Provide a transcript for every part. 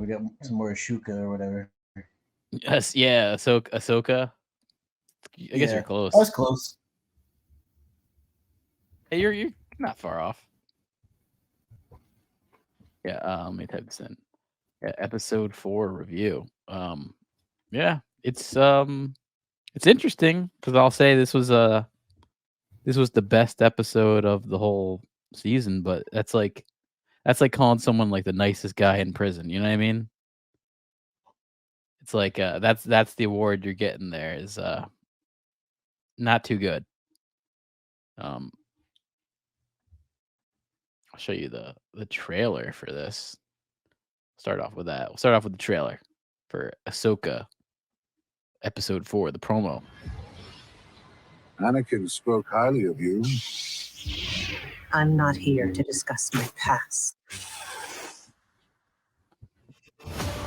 get some more Ashoka or whatever. Yes, yeah, Ahsoka. I guess you're close. I was close. Hey, you're not far off. Yeah, let me type this in. Yeah, episode 4 review. Yeah, it's interesting because I'll say this was the best episode of the whole season, but that's like calling someone like the nicest guy in prison. You know what I mean? It's like that's the award you're getting there is not too good. I'll show you the trailer for this. Start off with that. We'll start off with the trailer for Ahsoka episode 4, the promo. Anakin spoke highly of you. I'm not here to discuss my past.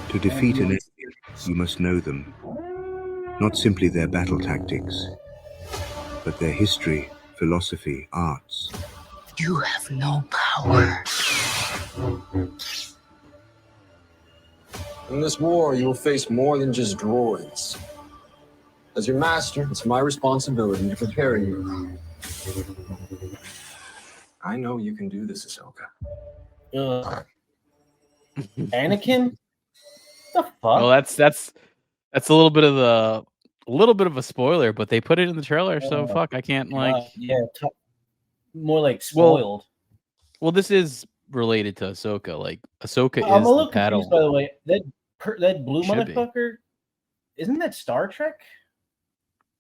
To defeat an enemy, you must know them. Not simply their battle tactics, but their history, philosophy, arts. You have no power. In this war, you will face more than just droids. As your master, it's my responsibility to prepare you. I know you can do this, Ahsoka. Anakin? The fuck? Well, that's a little bit of a spoiler, but they put it in the trailer, so fuck, I can't more like spoiled. Well, this is related to Ahsoka. Like Ahsoka I'm is a little the paddle. confused, by the way. That blue Should be. motherfucker, isn't that Star Trek?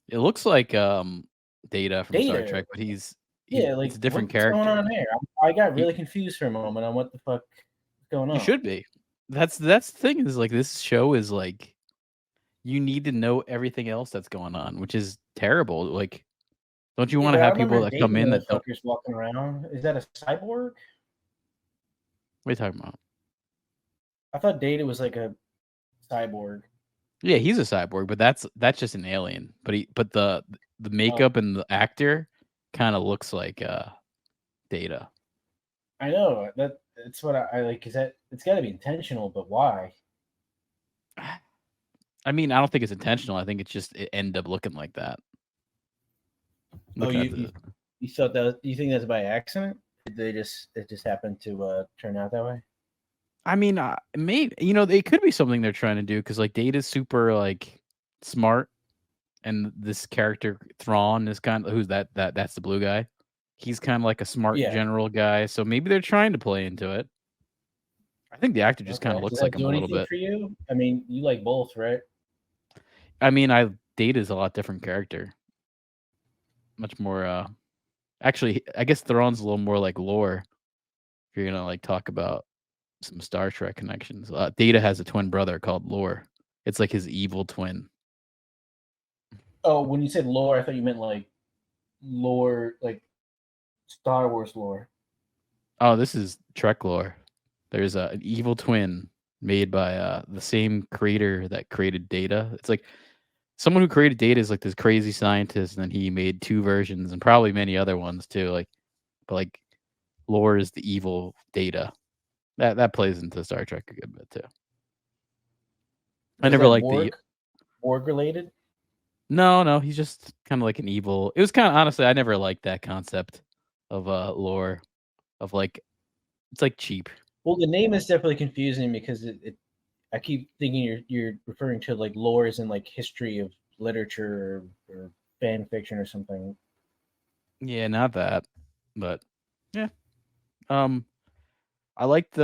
It looks like Data from Star Data. Trek, but he's like it's a different what's character. going on there? I got really confused for a moment on what the fuck is going on. You should be. That's the thing is like this show is like you need to know everything else that's going on, which is terrible. Like, don't you want to have people that come in that don't? Walking around? Is that a cyborg? What are you talking about? I thought Data was like a cyborg. Yeah, he's a cyborg, but that's just an alien. But the makeup and the actor kind of looks like Data. I know that's what I like. Is that it's got to be intentional, but why? I mean, I don't think it's intentional. I think it's just it ended up looking like that. You thought that? You think that's by accident? It just happened to turn out that way? I mean, maybe it could be something they're trying to do because like Data's super like smart, and this character Thrawn is kind of that's the blue guy. He's kind of like a smart general guy, so maybe they're trying to play into it. I think the actor just kind of looks like him a little bit. For you? I mean, you like both, right? I mean, Data's a lot different character. Much more. Actually, I guess Thrawn's a little more like lore. If you're gonna like talk about some Star Trek connections, Data has a twin brother called Lore. It's like his evil twin. Oh, when you said lore, I thought you meant like lore, like Star Wars lore. Oh, this is Trek lore. There's an evil twin made by the same creator that created Data. It's like someone who created Data is like this crazy scientist, and then he made 2 versions and probably many other ones too. But Lore is the evil Data. That plays into Star Trek a good bit too. I never liked the Borg related. No, he's just kind of like an evil. It was kind of honestly, I never liked that concept of lore, of like it's like cheap. Well, the name is definitely confusing because I keep thinking you're referring to like lore as in like history of literature or fan fiction or something. Yeah, not that, but yeah. I liked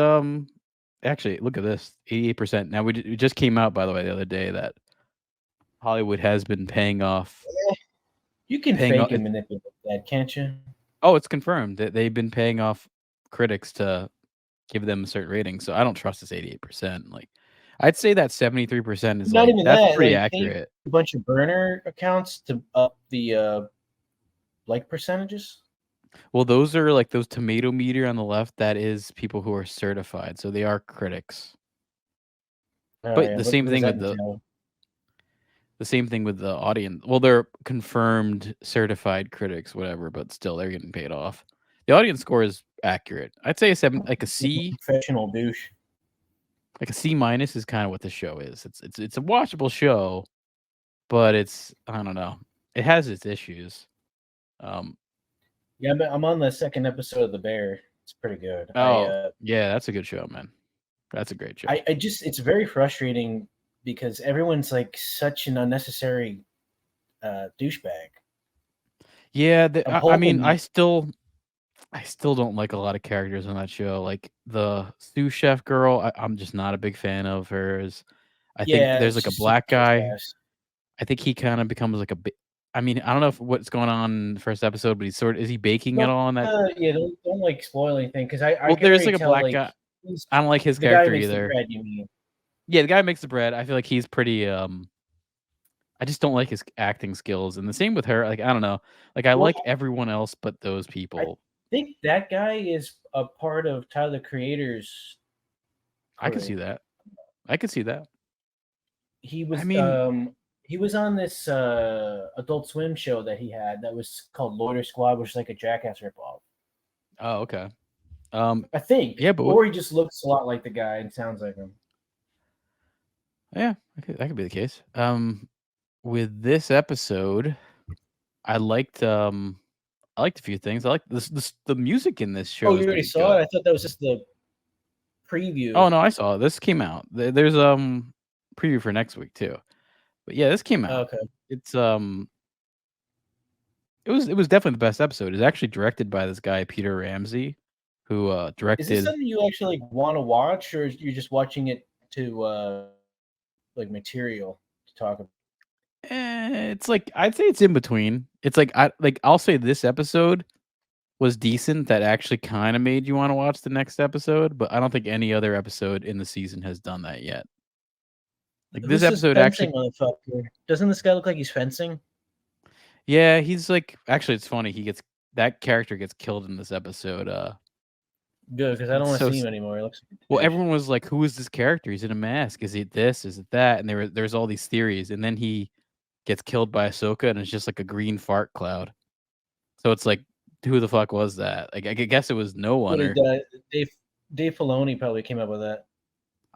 actually look at this 88%. Now it just came out by the way the other day that Hollywood has been paying off. You can fake and manipulate that, can't you? Oh, it's confirmed that they've been paying off critics to give them a certain rating. So I don't trust this 88%. Like I'd say that 73% is not like, even that's pretty accurate. A bunch of burner accounts to up the like percentages. Well, those are like those tomato meter on the left. That is people who are certified, so they are critics. But the same thing with the same thing with the audience. Well, they're confirmed certified critics, whatever, but still they're getting paid off. The audience score is accurate. I'd say a 7, like a C. Professional douche. Like a C- is kind of what the show is. It's a watchable show, but it's, I don't know. It has its issues. Yeah, I'm on the second episode of The Bear. It's pretty good. Yeah, that's a good show, man. That's a great show. I just, it's very frustrating because everyone's like such an unnecessary douchebag. Yeah, I mean, hoping- I still don't like a lot of characters on that show. Like the sous chef girl, I'm just not a big fan of hers. I think there's like a black guy. I think he kind of becomes like a bit. I mean, I don't know what's going on in the first episode, but is he baking at all on that? Yeah, don't like spoil anything because I Well, can there's already like a tell, black like, guy. I don't like his the guy character who makes the either. bread, you mean? Yeah, the guy who makes the bread. I feel like he's pretty. I just don't like his acting skills, and the same with her. Like, I don't know. Like, I like everyone else but those people. I think that guy is a part of Tyler the Creator's I can crew. see that. I could see that. He was I mean, he was on this Adult Swim show that he had that was called Loiter Squad, which is like a Jackass ripoff. Oh, okay. I think. Yeah, but or he just looks a lot like the guy and sounds like him. Yeah, that could be the case. With this episode, I liked a few things. I like the music in this show. Oh, you already saw it? I thought that was just the preview. Oh no, I saw it. This came out. There's preview for next week too. But yeah, this came out. Okay. It's it was definitely the best episode. It's actually directed by this guy Peter Ramsey, who directed. Is this something you actually like want to watch, or you're just watching it to like material to talk about? It's like, I'd say it's in between. It's like I'll say this episode was decent that actually kind of made you want to watch the next episode, but I don't think any other episode in the season has done that yet. Like Who's this episode fencing actually, motherfucker? Doesn't this guy look like he's fencing? yeah, he's like, actually it's funny, that character gets killed in this episode. Good, because I don't want to So see him anymore. It looks well, everyone was like, who is this character? He's in a mask. Is it this? Is it that? And there's all these theories, and then he gets killed by Ahsoka, and it's just like a green fart cloud. So it's like, who the fuck was that? Like, I guess it was no one. Dave Filoni probably came up with that.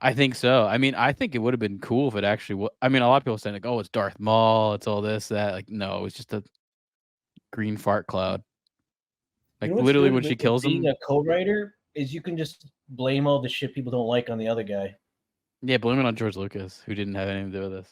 I think so. I mean, I think it would have been cool if it actually. I mean, a lot of people saying like, "Oh, it's Darth Maul. It's all this, that." Like, no, it was just a green fart cloud. Like, You know what's literally, good when with she kills him. Being a co-writer is you can just blame all the shit people don't like on the other guy. Yeah, blame it on George Lucas, who didn't have anything to do with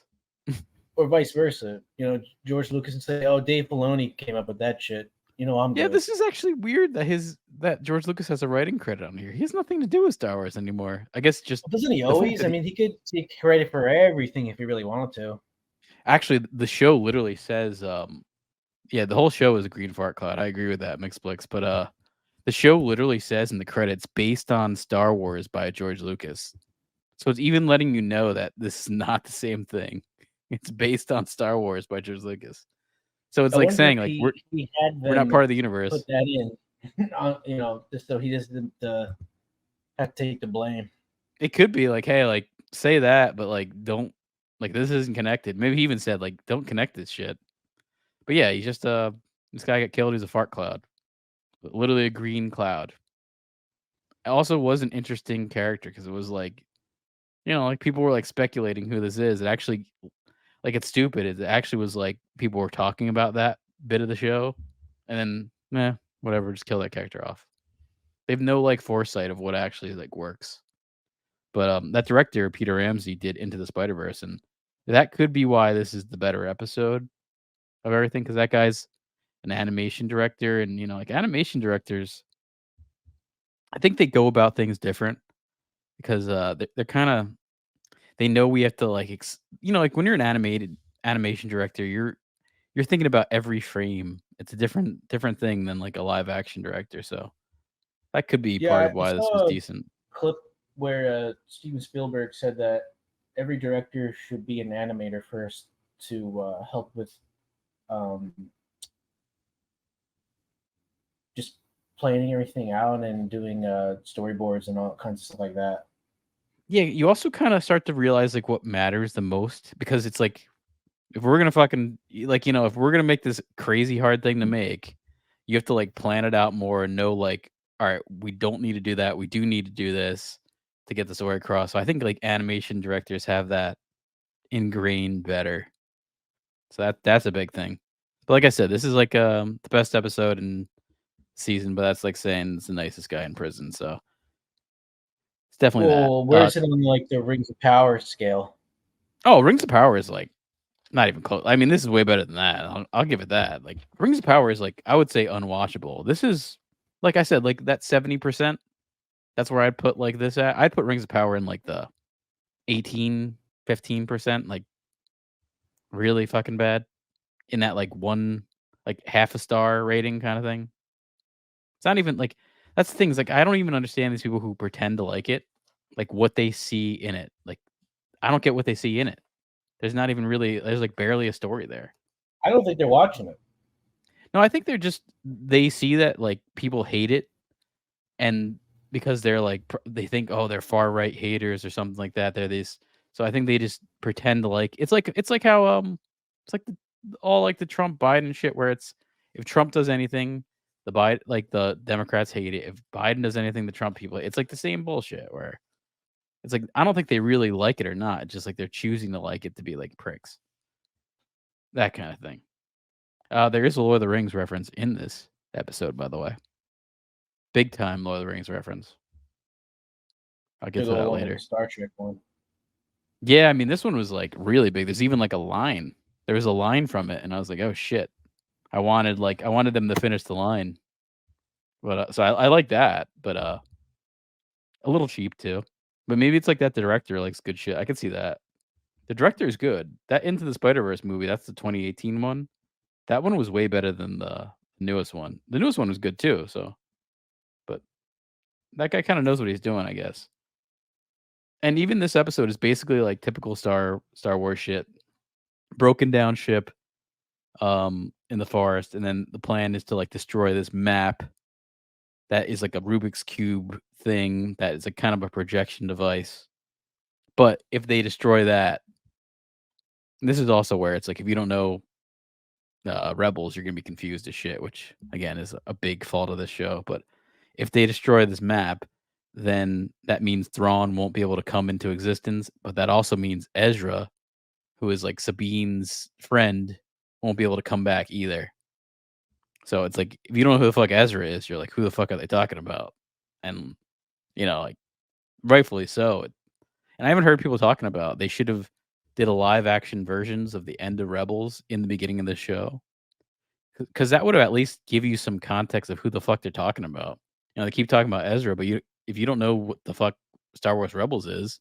this. Or vice versa. You know, George Lucas and say, "Oh, Dave Filoni came up with that shit." You know, I'm Yeah, good. this is actually weird that George Lucas has a writing credit on here. He has nothing to do with Star Wars anymore. I guess just Doesn't he the fact always? that I mean, he could take credit for everything if he really wanted to. Actually, the show literally says, yeah, the whole show is a green fart cloud. I agree with that, Mixplix. But the show literally says in the credits, based on Star Wars by George Lucas. So it's even letting you know that this is not the same thing. It's based on Star Wars by George Lucas. So it's like saying, like, we're not part of the universe. Put that in, you know, just so he doesn't have to take the blame. It could be like, hey, like, say that, but like, don't, like, this isn't connected. Maybe he even said, like, don't connect this shit. But yeah, he's just this guy got killed. He's a fart cloud, literally a green cloud. It also was an interesting character because it was like, you know, like people were like speculating who this is. It actually, like, it's stupid. It actually was like people were talking about that bit of the show, and then whatever, just kill that character off. They have no like foresight of what actually like works. But that director Peter Ramsey did Into the Spider-Verse, and that could be why this is the better episode of everything, because that guy's an animation director, and you know, like animation directors, I think they go about things different because they're kind of, they know we have to like you know, like when you're an animation director, you're thinking about every frame. It's a different thing than like a live action director. So that could be part of why this was decent. Clip where Steven Spielberg said that every director should be an animator first to help with just planning everything out and doing storyboards and all kinds of stuff like that. Yeah, you also kind of start to realize like what matters the most, because it's like, if we're gonna fucking, like, you know, if we're gonna make this crazy hard thing to make, you have to like plan it out more and know like, all right, we don't need to do that, we do need to do this to get the story across. So I think like animation directors have that ingrained better. So that's a big thing. But like I said, this is like the best episode in season, but that's like saying it's the nicest guy in prison. So it's definitely Well, that. where's it on like the Rings of Power scale? Oh, Rings of Power is like not even close. I mean, this is way better than that. I'll give it that. Like Rings of Power is like I would say unwatchable. This is like I said, like that 70%. That's where I'd put like this at. I'd put Rings of Power in like the 18, 15%, like really fucking bad. In that like one like half a star rating kind of thing. It's not even like that's the thing, is like I don't even understand these people who pretend to like it, like what they see in it. Like I don't get what they see in it. There's not even really there's like barely a story there. I don't think they're watching it. No, I think they see that like people hate it, and because they're like they think, oh, they're far right haters or something like that. They're these, so I think they just pretend to like it's like how it's like all like the Trump Biden shit where it's if Trump does anything, the Democrats hate it. If Biden does anything, the Trump people, it's like the same bullshit where it's like I don't think they really like it or not. It's just like they're choosing to like it to be like pricks. That kind of thing. There is a Lord of the Rings reference in this episode, by the way. Big time Lord of the Rings reference. I'll get Big to that old one, later. the Star Trek one. Yeah, I mean, this one was like really big. There's even like a line. There was a line from it, and I was like, oh shit. I wanted them to finish the line. But so I like that, but a little cheap too. But maybe it's like that the director likes good shit. I could see that. The director is good. That Into the Spider-Verse movie, that's the 2018 one. That one was way better than the newest one. The newest one was good too, so but that guy kind of knows what he's doing, I guess. And even this episode is basically like typical Star Wars shit. Broken down ship in the forest, and then the plan is to like destroy this map that is like a Rubik's cube thing that is a kind of a projection device. But if they destroy that, this is also where it's like if you don't know Rebels, you're gonna be confused as shit, which again is a big fault of this show. But if they destroy this map, then that means Thrawn won't be able to come into existence. But that also means Ezra, who is like Sabine's friend, won't be able to come back either. So it's like if you don't know who the fuck Ezra is, you're like, who the fuck are they talking about? And like rightfully so. And I haven't heard people talking about they should have did a live action versions of the end of Rebels in the beginning of the show, because that would have at least give you some context of who the fuck they're talking about. They keep talking about Ezra, but if you don't know what the fuck Star Wars Rebels is,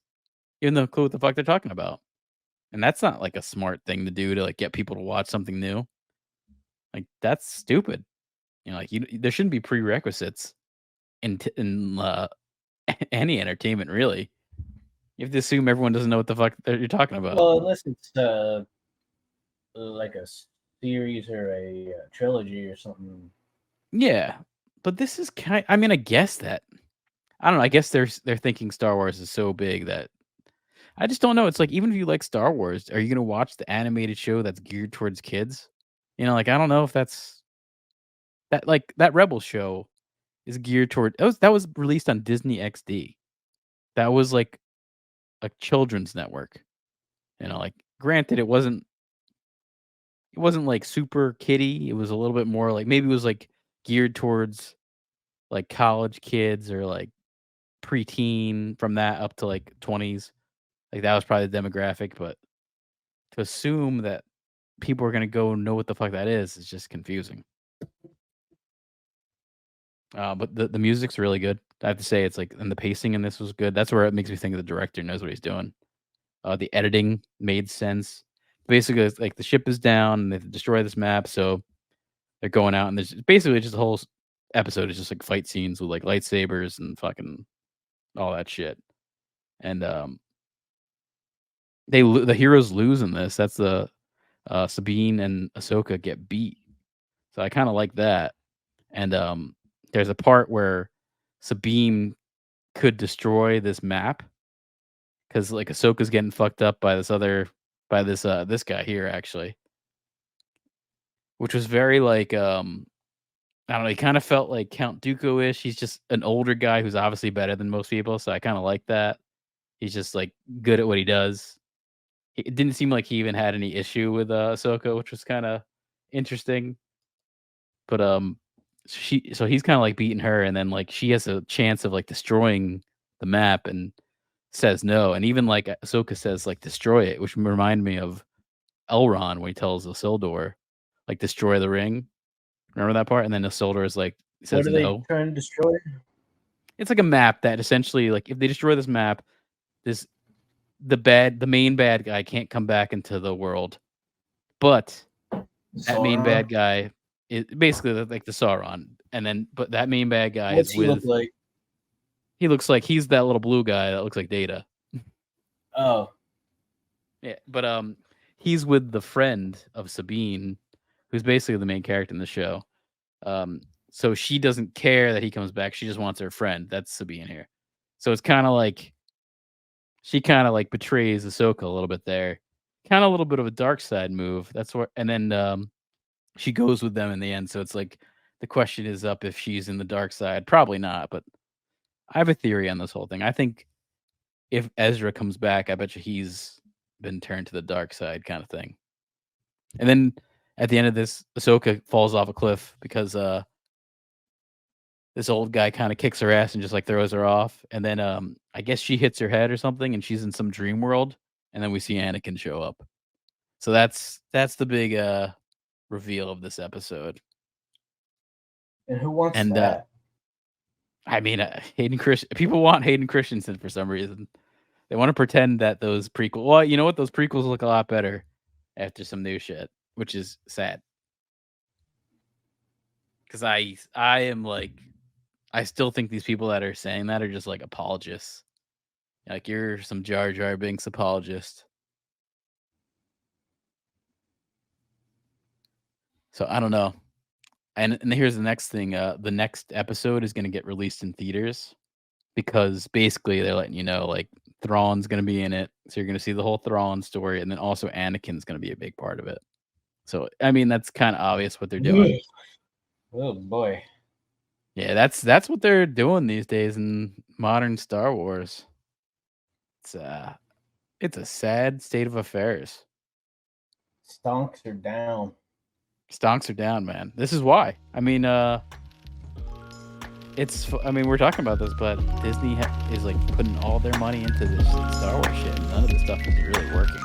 you have no clue what the fuck they're talking about. And that's not like a smart thing to do to like get people to watch something new. Like that's stupid. Like there shouldn't be prerequisites in any entertainment really. You have to assume everyone doesn't know what the fuck you're talking about. Well, unless it's like a series or a trilogy or something. Yeah, but this is I mean, I guess that I don't know. I guess they're thinking Star Wars is so big that I just don't know. It's like even if you like Star Wars, are you gonna watch the animated show that's geared towards kids? Like I don't know if that's that Rebel show is geared toward that was released on Disney XD. That was like a children's network. Like granted it wasn't like super kiddie. It was a little bit more like maybe it was like geared towards like college kids or like preteen from that up to like 20s. Like that was probably the demographic, but to assume that people are gonna go know what the fuck that is just confusing. But the music's really good. I have to say, it's like, and the pacing in this was good. That's where it makes me think the director knows what he's doing. The editing made sense. Basically, it's like the ship is down and they destroy this map, so they're going out, and there's basically just the whole episode is just like fight scenes with like lightsabers and fucking all that shit. And the heroes lose in this. That's the Sabine and Ahsoka get beat. So I kind of like that. And there's a part where Sabine could destroy this map because like Ahsoka's getting fucked up by this this guy here actually, which was very like I don't know. He kind of felt like Count Dooku-ish. He's just an older guy who's obviously better than most people, so I kind of like that. He's just like good at what he does. It didn't seem like he even had any issue with Ahsoka, which was kind of interesting. But so he's kind of like beating her, and then like she has a chance of like destroying the map and says no, and even like Ahsoka says like destroy it, which remind me of Elrond when he tells Isildur like destroy the ring. Remember that part? And then Isildur is like says What are they no. trying to destroy? It's like a map that essentially like if they destroy this map, the main bad guy can't come back into the world, but that main bad guy is basically like the Sauron, and then but that main bad guy What's is he with. look like? He looks like he's that little blue guy that looks like Data. Oh, Yeah, but he's with the friend of Sabine, who's basically the main character in the show. So she doesn't care that he comes back. She just wants her friend. That's Sabine here. So it's kind of like she kind of like betrays Ahsoka a little bit there. Kind of a little bit of a dark side move. That's what, and then she goes with them in the end. So it's like the question is up if she's in the dark side. Probably not, but I have a theory on this whole thing. I think if Ezra comes back, I bet you he's been turned to the dark side kind of thing. And then at the end of this, Ahsoka falls off a cliff because this old guy kind of kicks her ass and just like throws her off. And then I guess she hits her head or something and she's in some dream world. And then we see Anakin show up. So that's the big reveal of this episode. and who wants And that? I mean, people want Hayden Christensen for some reason. They want to pretend that those prequels. Well, you know what? Those prequels look a lot better after some new shit, which is sad. Because I am like, I still think these people that are saying that are just like apologists. Like you're some Jar Jar Binks apologist. So I don't know. And here's the next thing. The next episode is going to get released in theaters because basically they're letting you know like Thrawn's going to be in it. So you're going to see the whole Thrawn story. And then also Anakin's going to be a big part of it. So, I mean, that's kind of obvious what they're doing. Oh boy. Yeah, that's what they're doing these days in modern Star Wars. It's a sad state of affairs. Stonks are down. Stonks are down, man. This is why. I mean, we're talking about this, but Disney is like putting all their money into this Star Wars shit, and none of the stuff is really working.